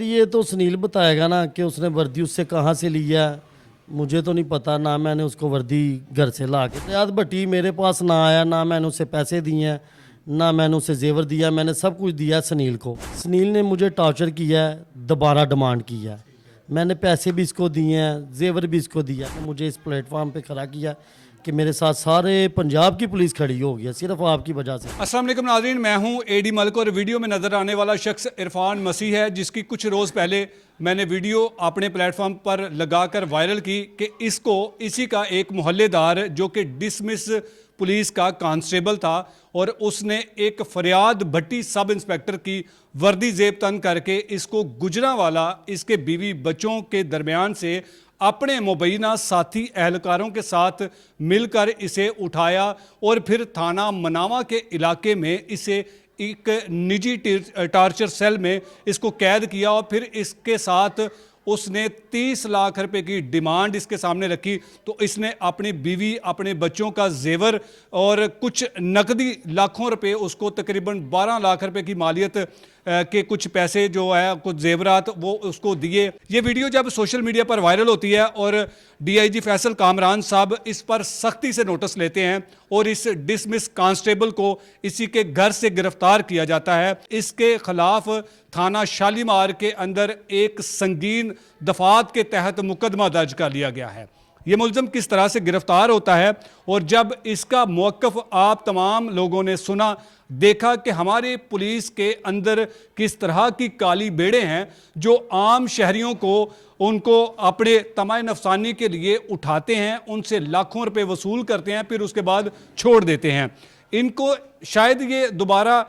ये तो सुनील बताएगा ना कि उसने वर्दी उससे कहाँ से लिया है। मुझे तो नहीं पता, ना मैंने उसको वर्दी घर से ला के याद भट्टी मेरे पास ना आया, ना मैंने उसे पैसे दिए हैं, ना मैंने उसे जेवर दिया। मैंने सब कुछ दिया सुनील को। सुनील ने मुझे टॉर्चर किया है, दोबारा डिमांड किया है। मैंने पैसे भी इसको दिए हैं, जेवर भी इसको दिया है। मुझे इस प्लेटफॉर्म पे खड़ा किया कि मेरे साथ सारे पंजाब की पुलिस खड़ी हो गई, सिर्फ आपकी वजह से। अस्सलाम वालेकुम नाज़रीन, मैं हूं एडी मलिक और वीडियो में नज़र आने वाला शख्स इरफान मसीह है, जिसकी कुछ रोज़ पहले मैंने वीडियो अपने प्लेटफॉर्म पर लगाकर वायरल की कि इसको इसी का एक मोहल्लेदार जो कि डिसमिस पुलिस का कांस्टेबल था और उसने एक फरियाद भट्टी सब इंस्पेक्टर की वर्दी जेब तन करके इसको गुजरांवाला इसके बीवी बच्चों के दरमियान से अपने मुबैना साथी एहलकारों के साथ मिलकर इसे उठाया और फिर थाना मनावा के इलाके में इसे एक निजी टार्चर सेल में इसको कैद किया और फिर इसके साथ उसने 30 लाख रुपए की डिमांड इसके सामने रखी। तो इसने अपनी बीवी, अपने बच्चों का जेवर और कुछ नकदी लाखों रुपए, उसको तकरीबन 12 लाख रुपए की मालियत के कुछ पैसे जो है, कुछ जेवरात, वो उसको दिए। ये वीडियो जब सोशल मीडिया पर वायरल होती है और डीआईजी फैसल कामरान साहब इस पर सख्ती से नोटिस लेते हैं और इस डिसमिस कांस्टेबल को इसी के घर से गिरफ्तार किया जाता है। इसके खिलाफ थाना शालीमार के अंदर एक संगीन दफात के तहत मुकदमा दर्ज कर लिया गया है। ये मुलजम किस तरह से गिरफ्तार होता है और जब इसका मौक़िफ़ आप तमाम लोगों ने सुना, देखा कि हमारे पुलिस के अंदर किस तरह की काली बेड़े हैं जो आम शहरियों को उनको अपने तमाय नफसानी के लिए उठाते हैं, उनसे लाखों रुपए वसूल करते हैं, फिर उसके बाद छोड़ देते हैं। इनको शायद ये दोबारा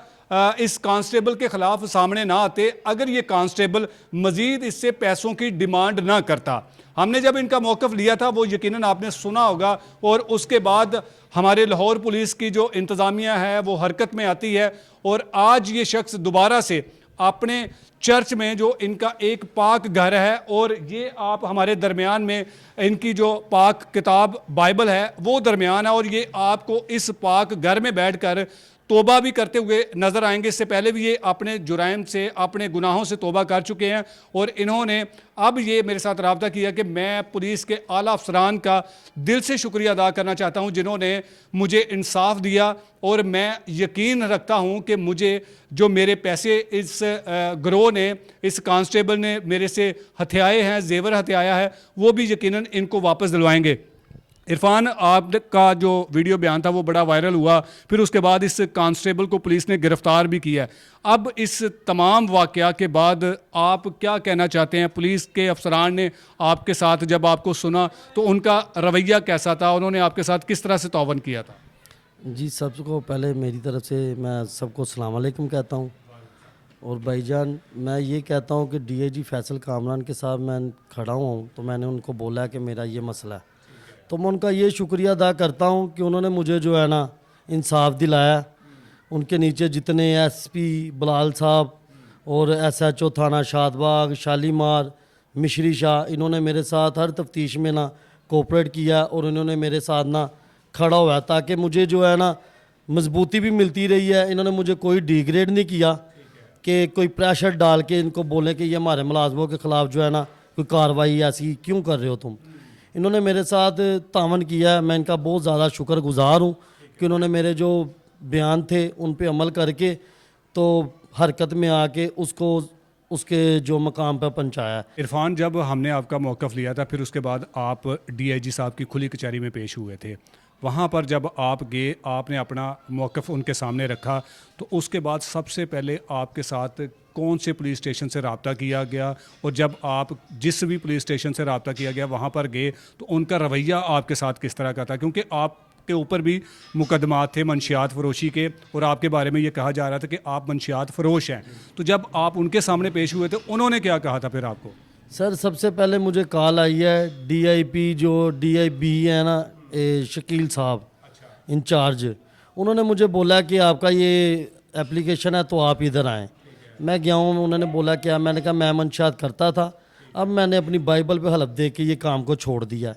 इस कांस्टेबल के खिलाफ सामने ना आते अगर ये कांस्टेबल मजीद इससे पैसों की डिमांड ना करता। हमने जब इनका मौक़िफ़ लिया था वो यकीनन आपने सुना होगा और उसके बाद हमारे लाहौर पुलिस की जो इंतज़ामिया है वो हरकत में आती है और आज ये शख्स दोबारा से अपने चर्च में जो इनका एक पाक घर है और ये आप हमारे दरमियान में इनकी जो पाक किताब बाइबल है वो दरमियान है और ये आपको इस पाक घर में बैठकर तोबा भी करते हुए नज़र आएंगे। इससे पहले भी ये अपने जुराइम से, अपने गुनाहों से तोबा कर चुके हैं और इन्होंने अब ये मेरे साथ रब्ता किया कि मैं पुलिस के आला अफसरान का दिल से शुक्रिया अदा करना चाहता हूं जिन्होंने मुझे इंसाफ दिया और मैं यकीन रखता हूं कि मुझे जो मेरे पैसे इस गिरोह ने, इस कांस्टेबल ने मेरे से हथियाए हैं, जेवर हथियाया है, वो भी यकीनन इनको वापस दिलवाएंगे। इरफान, आपका जो वीडियो बयान था वो बड़ा वायरल हुआ, फिर उसके बाद इस कांस्टेबल को पुलिस ने गिरफ्तार भी किया है। अब इस तमाम वाक़या के बाद आप क्या कहना चाहते हैं? पुलिस के अफसरान ने आपके साथ जब आपको सुना तो उनका रवैया कैसा था? उन्होंने आपके साथ किस तरह से तौवन किया था? जी, सबको पहले मेरी तरफ से मैं सबको अस्सलाम वालेकुम कहता हूँ। और भाईजान, मैं ये कहता हूँ कि डीआईजी फैसल कामरान के साथ मैं खड़ा हूँ तो मैंने उनको बोला कि मेरा ये मसला है, तो मैं उनका ये शुक्रिया अदा करता हूँ कि उन्होंने मुझे जो है ना इंसाफ दिलाया। उनके नीचे जितने एसपी बिलाल साहब और एसएचओ थाना शादबाग, शालीमार, मिश्री शाह, इन्होंने मेरे साथ हर तफ्तीश में ना कोऑपरेट किया और इन्होंने मेरे साथ ना खड़ा हुआ ताकि मुझे जो है ना मजबूती भी मिलती रही है। इन्होंने मुझे कोई डिग्रेड नहीं किया कि कोई प्रेशर डाल के इनको बोलें कि ये हमारे मुलाजमों के ख़िलाफ़ जो है ना कोई कार्रवाई ऐसी क्यों कर रहे हो तुम। इन्होंने मेरे साथ तावन किया है। मैं इनका बहुत ज़्यादा शुक्रगुजार हूँ कि उन्होंने मेरे जो बयान थे उन पे अमल करके तो हरकत में आके उसको उसके जो मकाम पर पहुँचाया। इरफान, जब हमने आपका मौक़िफ़ लिया था फिर उसके बाद आप डीआईजी साहब की खुली कचहरी में पेश हुए थे। वहाँ पर जब आप गए, आपने अपना मौक़िफ़ उनके सामने रखा, तो उसके बाद सबसे पहले आपके साथ कौन से पुलिस स्टेशन से रब्ता किया गया और जब आप जिस भी पुलिस स्टेशन से रब्ता किया गया वहाँ पर गए तो उनका रवैया आपके साथ किस तरह का था? क्योंकि आपके ऊपर भी मुकदमात थे मंशियात फ़रोशी के और आपके बारे में ये कहा जा रहा था कि आप मंशियात फ़रोश हैं। तो जब आप उनके सामने पेश हुए थे उन्होंने क्या कहा था फिर आपको? सर, सबसे पहले मुझे कॉल आई है डीआईपी जो डीआईबी है ना, शकील साहब इंचार्ज, उन्होंने मुझे बोला कि आपका ये एप्लीकेशन है तो आप इधर आएँ। मैं गया हूँ, उन्होंने बोला क्या? मैंने कहा मैं मंशियात करता था, अब मैंने अपनी बाइबल पे हलफ दे के ये काम को छोड़ दिया।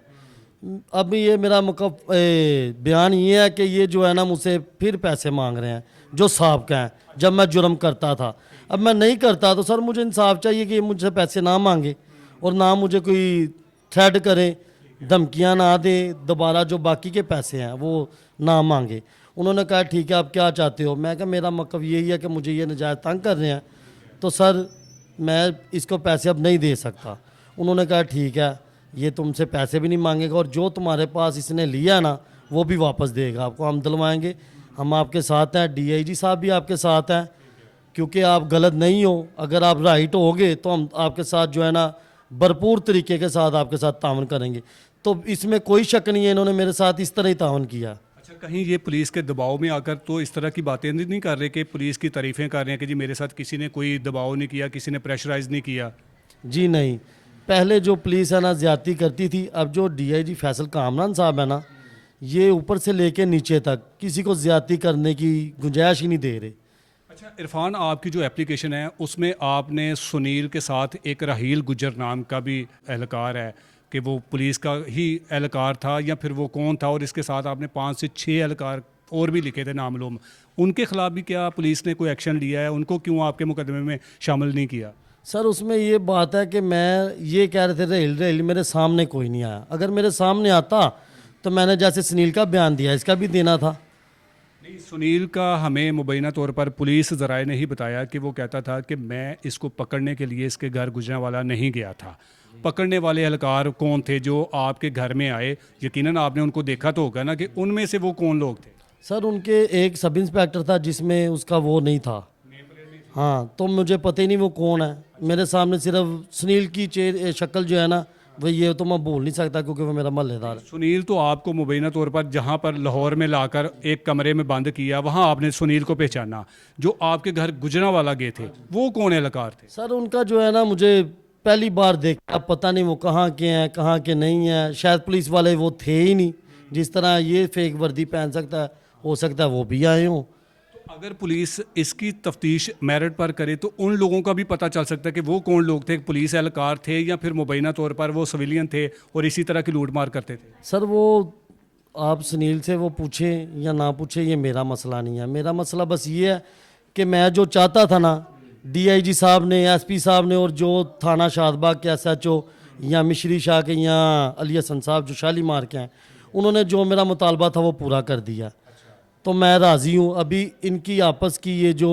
अब ये मेरा बयान ये है कि ये जो है ना मुझसे फिर पैसे मांग रहे हैं जो साहब का है जब मैं जुर्म करता था। अब मैं नहीं करता तो सर मुझे इंसाफ चाहिए कि ये मुझसे पैसे ना मांगे और ना मुझे कोई थ्रेट करे, धमकियां ना दे, दोबारा जो बाकी के पैसे हैं वो ना मांगे। उन्होंने कहा ठीक है आप क्या चाहते हो। मैं कहा मेरा मतलब यही है कि मुझे ये नजायज़ तंग कर रहे हैं, तो सर मैं इसको पैसे अब नहीं दे सकता। उन्होंने कहा ठीक है, ये तुमसे पैसे भी नहीं मांगेगा और जो तुम्हारे पास इसने लिया ना वो भी वापस देगा आपको, हम दिलवाएंगे, हम आपके साथ हैं, डीआईजी साहब भी आपके साथ हैं, क्योंकि आप गलत नहीं हो, अगर आप राइट होगे तो हम आपके साथ जो है ना भरपूर तरीके के साथ आपके साथ तावन करेंगे। तो इसमें कोई शक नहीं है, इन्होंने मेरे साथ इस तरह ही तावन किया। अच्छा, कहीं ये पुलिस के दबाव में आकर तो इस तरह की बातें नहीं कर रहे कि पुलिस की तारीफ़ें कर रहे हैं कि जी मेरे साथ किसी ने कोई दबाव नहीं किया, किसी ने प्रेशराइज नहीं किया? जी नहीं, पहले जो पुलिस है ना ज़्यादती करती थी, अब जो डीआईजी फैसल कामरान साहब है ना, ये ऊपर से लेके नीचे तक किसी को ज़्यादती करने की गुंजाइश ही नहीं दे रहे। अच्छा इरफान, आपकी जो एप्लीकेशन है उसमें आपने सुनील के साथ एक राहील गुज्जर नाम का भी एहलकार है कि वो पुलिस का ही एहलकार था या फिर वो कौन था, और इसके साथ आपने 5 से 6 एहलकार और भी लिखे थे नामलूम, उनके खिलाफ भी क्या पुलिस ने कोई एक्शन लिया है? उनको क्यों आपके मुकदमे में शामिल नहीं किया? सर उसमें ये बात है कि मैं ये कह रहे थे रेल रेल, मेरे सामने कोई नहीं आया। अगर मेरे सामने आता तो मैंने जैसे सुनील का बयान दिया इसका भी देना था। नहीं, सुनील का हमें मुबैना तौर पर पुलिस ज़राए ने ही बताया कि वो कहता था कि मैं इसको पकड़ने के लिए इसके घर गुजरांवाला नहीं गया था। पकड़ने वाले एहलकार कौन थे जो आपके घर में आए? यकीनन आपने उनको देखा तो होगा ना, कि उनमें से वो कौन लोग थे? सर उनके एक सब इंस्पेक्टर था जिसमें उसका वो नहीं था। हाँ, तो मुझे पता ही नहीं वो कौन है। मेरे सामने सिर्फ सुनील की शक्ल जो है ना, वही ये तो मैं बोल नहीं सकता क्योंकि वो मेरा महल्लेदार है। सुनील तो आपको मुबैना तौर पर जहाँ पर लाहौर में लाकर एक कमरे में बंद किया, वहाँ आपने सुनील को पहचाना। जो आपके घर गुजरांवाला गए थे वो कौन एहलकार थे? सर उनका जो है ना, मुझे पहली बार देखा, पता नहीं वो कहाँ के हैं कहाँ के नहीं हैं। शायद पुलिस वाले वो थे ही नहीं। जिस तरह ये फेक वर्दी पहन सकता है, हो सकता है वो भी आए हों। अगर पुलिस इसकी तफ्तीश मेरिट पर करे तो उन लोगों का भी पता चल सकता है कि वो कौन लोग थे, पुलिस एहलकार थे या फिर मुबैना तौर पर वो सिविलियन थे और इसी तरह की लूट मार करते थे। सर वो आप सुनील से वो पूछें या ना पूछें, ये मेरा मसला नहीं है। मेरा मसला बस ये है कि मैं जो चाहता था ना, डीआईजी साहब ने, एसपी साहब ने और जो थाना शादबाग के एसएचओ या मिश्री शाह के या अली हसन साहब जो शालीमार के हैं, उन्होंने जो मेरा मुतालबा था वो पूरा कर दिया। तो मैं राज़ी हूँ। अभी इनकी आपस की ये जो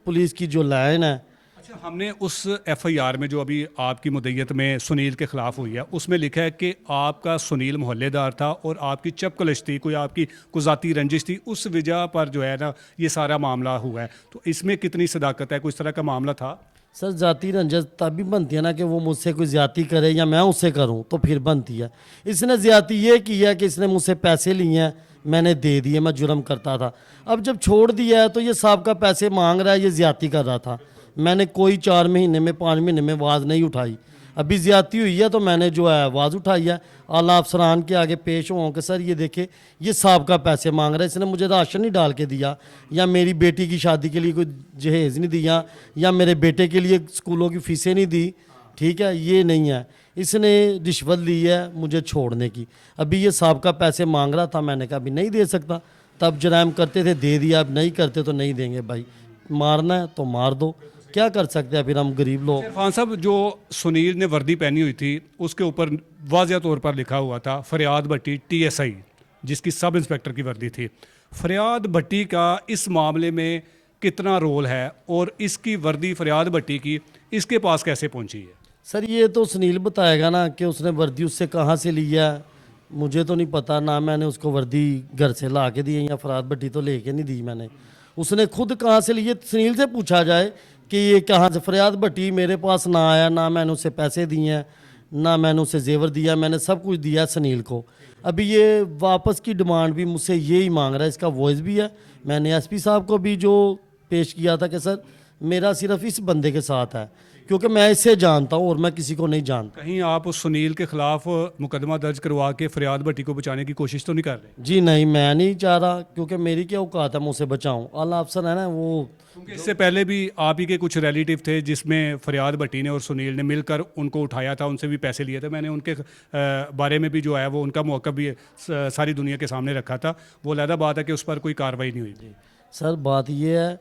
पुलिस की जो लाइन है। अच्छा, हमने उस एफआईआर में जो अभी आपकी मुद्दत में सुनील के ख़िलाफ़ हुई है उसमें लिखा है कि आपका सुनील मोहल्लेदार था और आपकी चपकलश थी, कोई आपकी कोई ज़ाती रंजिश थी, उस वजह पर जो है ना ये सारा मामला हुआ है। तो इसमें कितनी सदाकत है? कोई इस तरह का मामला था? सर ज़ाती रंजस तभी बनती है ना कि वो मुझसे कोई ज़्यादती करे या मैं उससे करूं, तो फिर बनती है। इसने ज़्यादती ये की है कि इसने मुझसे पैसे लिए हैं, मैंने दे दिए, मैं जुर्म करता था। अब जब छोड़ दिया है तो ये साहब का पैसे मांग रहा है, ये ज़्यादती कर रहा था। मैंने कोई 4 महीने में 5 महीने में आवाज़ नहीं उठाई। अभी ज़्यादती हुई है तो मैंने जो है आवाज़ उठाई है। आला अफसरान के आगे पेश हुआ कि सर ये देखे ये साहब का पैसे मांग रहा है, इसने मुझे राशन नहीं डाल के दिया, या मेरी बेटी की शादी के लिए कोई जहेज़ नहीं दिया, या मेरे बेटे के लिए स्कूलों की फ़ीसें नहीं दी। ठीक है, ये नहीं है। इसने रिश्वत ली है मुझे छोड़ने की। अभी ये साहब का पैसे मांग रहा था, मैंने कहा अभी नहीं दे सकता। तब जराइम करते थे दे दिया, अब नहीं करते तो नहीं देंगे। भाई मारना है तो मार दो, क्या कर सकते हैं फिर हम गरीब लोग। इरफान साहब, जो सुनील ने वर्दी पहनी हुई थी उसके ऊपर वाज़िया तौर पर लिखा हुआ था फरियाद भट्टी टीएसआई, जिसकी सब इंस्पेक्टर की वर्दी थी। फरियाद भट्टी का इस मामले में कितना रोल है और इसकी वर्दी फरियाद भट्टी की इसके पास कैसे पहुंची है? सर ये तो सुनील बताएगा ना कि उसने वर्दी उससे कहाँ से लिया है। मुझे तो नहीं पता, ना मैंने उसको वर्दी घर से ला के दी है, या फराद भट्टी तो लेके नहीं दी मैंने। उसने खुद कहाँ से लिए सुनील से पूछा जाए कि ये कहाँ से। फरियाद भट्टी मेरे पास ना आया, ना मैंने उसे पैसे दिए हैं, ना मैंने उसे जेवर दिया, मैंने सब कुछ दिया सुनील को। अभी ये वापस की डिमांड भी मुझसे यही मांग रहा है, इसका वॉइस भी है। मैंने एसपी साहब को भी जो पेश किया था कि सर मेरा सिर्फ इस बंदे के साथ है, क्योंकि मैं इसे जानता हूँ और मैं किसी को नहीं जानता। कहीं आप उस सुनील के खिलाफ मुकदमा दर्ज करवा के फरियाद भट्टी को बचाने की कोशिश तो नहीं कर रहे? जी नहीं, मैं नहीं चाह रहा, क्योंकि मेरी क्या औकात है मैं उसे बचाऊँ। आला अफसर है ना वो। क्योंकि इससे पहले भी आप ही के कुछ रिलेटिव थे जिसमें फरियाद भट्टी ने और सुनील ने मिलकर उनको उठाया था, उनसे भी पैसे लिए थे। मैंने उनके बारे में भी जो है वो उनका मौक़िफ़ भी सारी दुनिया के सामने रखा था। वो अलहदा बात है कि उस पर कोई कार्रवाई नहीं हुई। सर बात ये है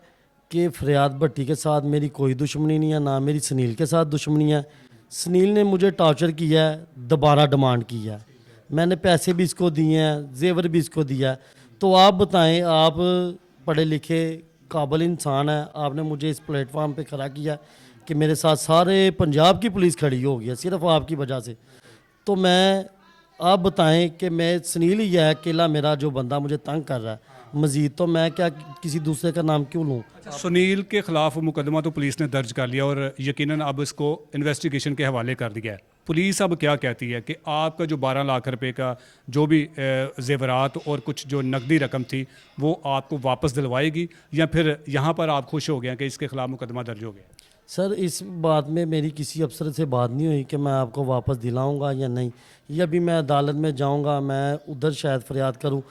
कि फरियाद भट्टी के साथ मेरी कोई दुश्मनी नहीं है, ना मेरी सुनील के साथ दुश्मनी है। सुनील ने मुझे टॉर्चर किया है, दोबारा डिमांड की है, मैंने पैसे भी इसको दिए हैं, जेवर भी इसको दिया है। तो आप बताएं, आप पढ़े लिखे काबिल इंसान हैं, आपने मुझे इस प्लेटफार्म पे खड़ा किया कि मेरे साथ सारे पंजाब की पुलिस खड़ी हो गई है सिर्फ आपकी वजह से। तो मैं, आप बताएं कि मैं सुनील ही है अकेला मेरा जो बंदा मुझे तंग कर रहा है, मज़ीद तो मैं क्या किसी दूसरे का नाम क्यों लूँ? सुनील के खिलाफ मुकदमा तो पुलिस ने दर्ज कर लिया और यकीनन अब इसको इन्वेस्टिगेशन के हवाले कर दिया है। पुलिस अब क्या कहती है कि आपका जो 12 लाख रुपए का जो भी जेवरात और कुछ जो नकदी रकम थी वो आपको वापस दिलवाएगी, या फिर यहाँ पर आप खुश हो गए कि इसके खिलाफ मुकदमा दर्ज हो गया? सर, इस बात में मेरी किसी अफसर से बात नहीं हुई कि मैं आपको वापस दिलाऊंगा या नहीं। ये अभी मैं अदालत में जाऊंगा, मैं उधर शायद फरियाद करूं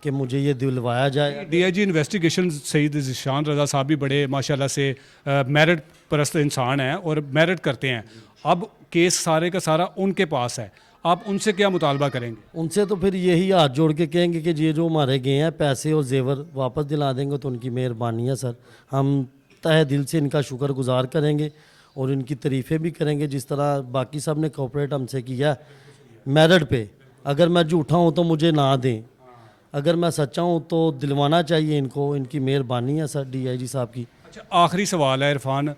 कि मुझे ये दिलवाया जाए। डीआईजी इन्वेस्टिगेशन सईद ज़ीशान रज़ा साहब भी बड़े माशाल्लाह से मेरिट परस्त इंसान हैं और मेरिट करते हैं। अब केस सारे का सारा उनके पास है, आप उनसे क्या मुतालबा करेंगे? उनसे तो फिर यही हाथ जोड़ के कहेंगे कि ये जो हमारे गए हैं पैसे और जेवर वापस दिला देंगे तो उनकी मेहरबानी है सर। हम तहे दिल से इनका शुक्रगुजार करेंगे और इनकी तारीफ़ें भी करेंगे, जिस तरह बाकी सब ने कोऑपरेट हमसे किया मेरिट पे। अगर मैं झूठा हूँ तो मुझे ना दें, अगर मैं सच्चा हूँ तो दिलवाना चाहिए इनको, इनकी मेहरबानी है सर डीआईजी साहब की। अच्छा, आखिरी सवाल है इरफान,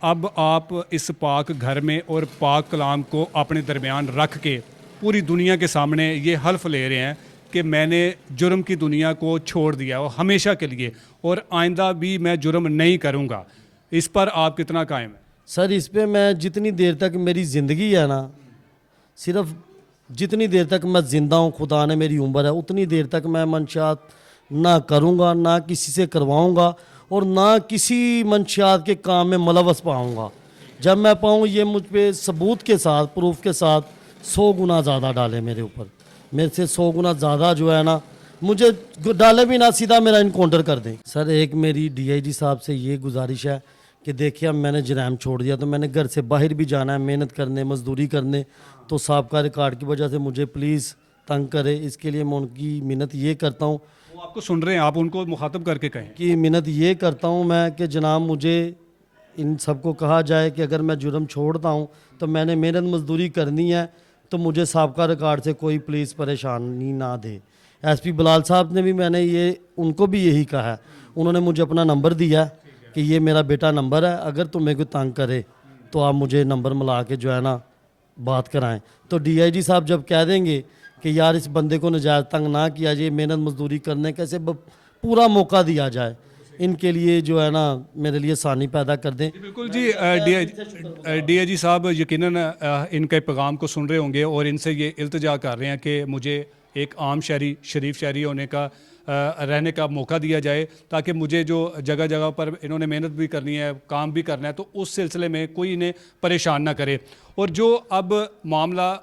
अब आप इस पाक घर में और पाक कलाम को अपने दरमियान रख के पूरी दुनिया के सामने ये हल्फ ले रहे हैं कि मैंने जुर्म की दुनिया को छोड़ दिया और हमेशा के लिए, और आइंदा भी मैं जुर्म नहीं करूँगा। इस पर आप कितना कायम है? सर, इस पे मैं जितनी देर तक मेरी ज़िंदगी है ना, सिर्फ जितनी देर तक मैं ज़िंदा हूँ, खुदा ने मेरी उम्र है, उतनी देर तक मैं मंशियात ना करूँगा, ना किसी से करवाऊँगा और ना किसी मंशियात के काम में मुलव्वस पाऊँगा। जब मैं पाऊँ ये मुझ पे सबूत के साथ, प्रूफ के साथ 100 गुना ज़्यादा डाले मेरे ऊपर, मेरे से 100 गुना ज़्यादा जो है ना, मुझे डाले भी ना, सीधा मेरा इनकाउंटर कर दें। सर, एक मेरी डीआईजी साहब से ये गुजारिश है कि देखिए अब मैंने जराइम छोड़ दिया तो मैंने घर से बाहर भी जाना है मेहनत करने, मजदूरी करने, तो साहबका रिकॉर्ड की वजह से मुझे प्लीज़ तंग करे। इसके लिए मैं उनकी मिन्नत ये करता हूँ, वो आपको सुन रहे हैं, आप उनको मुखातब करके कहें कि मिन्नत ये करता हूँ मैं कि जनाब मुझे इन सबको कहा जाए कि अगर मैं जुर्म छोड़ता हूँ तो मैंने मेहनत मजदूरी करनी है, तो मुझे साहबका रिकॉर्ड से कोई पुलिस परेशानी ना दे। एसपी बिलाल साहब ने भी, मैंने ये उनको भी यही कहा है, उन्होंने मुझे अपना नंबर दिया कि ये मेरा बेटा नंबर है, अगर तुम्हें कोई तंग करे तो आप मुझे नंबर मिला के जो है ना बात कराएं। तो डीआईजी साहब जब कह देंगे कि यार इस बंदे को नजायज़ तंग ना किया जाए, मेहनत मजदूरी करने कैसे पूरा मौका दिया जाए, इनके लिए जो है ना मेरे लिए आसानी पैदा कर दें। बिल्कुल जी, डीआईजी साहब यकीनन इनके पैगाम को सुन रहे होंगे और इनसे ये इल्तिजा कर रहे हैं कि मुझे एक आम शहरी, शरीफ शहरी होने का, रहने का मौका दिया जाए, ताकि मुझे जो जगह जगह पर इन्होंने मेहनत भी करनी है, काम भी करना है, तो उस सिलसिले में कोई इन्हें परेशान ना करे। और जो अब मामला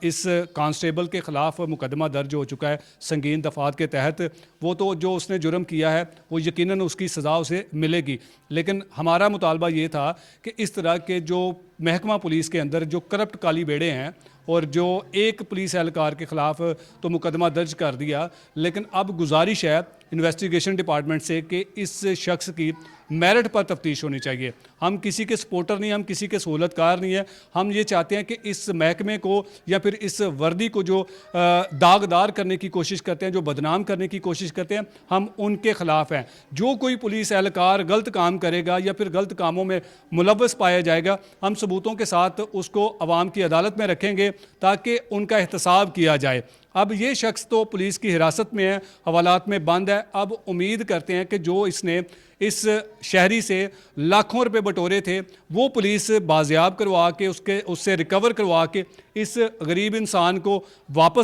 इस कांस्टेबल के ख़िलाफ़ मुकदमा दर्ज हो चुका है संगीन दफ़ात के तहत, वो तो जो उसने जुर्म किया है वो यकीनन उसकी सज़ा उसे मिलेगी। लेकिन हमारा मुतालबा ये था कि इस तरह के जो महकमा पुलिस के अंदर जो करप्ट काली बेड़े हैं, और जो एक पुलिस एहलकार के ख़िलाफ़ तो मुकदमा दर्ज कर दिया, लेकिन अब गुजारिश है इन्वेस्टिगेशन डिपार्टमेंट से कि इस शख्स की मेरिट पर तफ्तीश होनी चाहिए। हम किसी के सपोर्टर नहीं, हम किसी के सहूलतकार नहीं है। हम ये चाहते हैं कि इस महकमे को या फिर इस वर्दी को जो दागदार करने की कोशिश करते हैं, जो बदनाम करने की कोशिश करते हैं, हम उनके ख़िलाफ़ हैं। जो कोई पुलिस एहलकार गलत काम करेगा या फिर गलत कामों में मुलव्वस पाया जाएगा, हम सबूतों के साथ उसको अवाम की अदालत में रखेंगे ताकि उनका एहतसाब किया जाए। अब ये शख्स तो पुलिस की हिरासत में है, हवालात में बंद है। अब उम्मीद करते हैं कि जो इसने इस शहरी से लाखों रुपए बटोरे थे वो पुलिस बाजियाब करवा के उससे रिकवर करवा के इस गरीब इंसान को वापस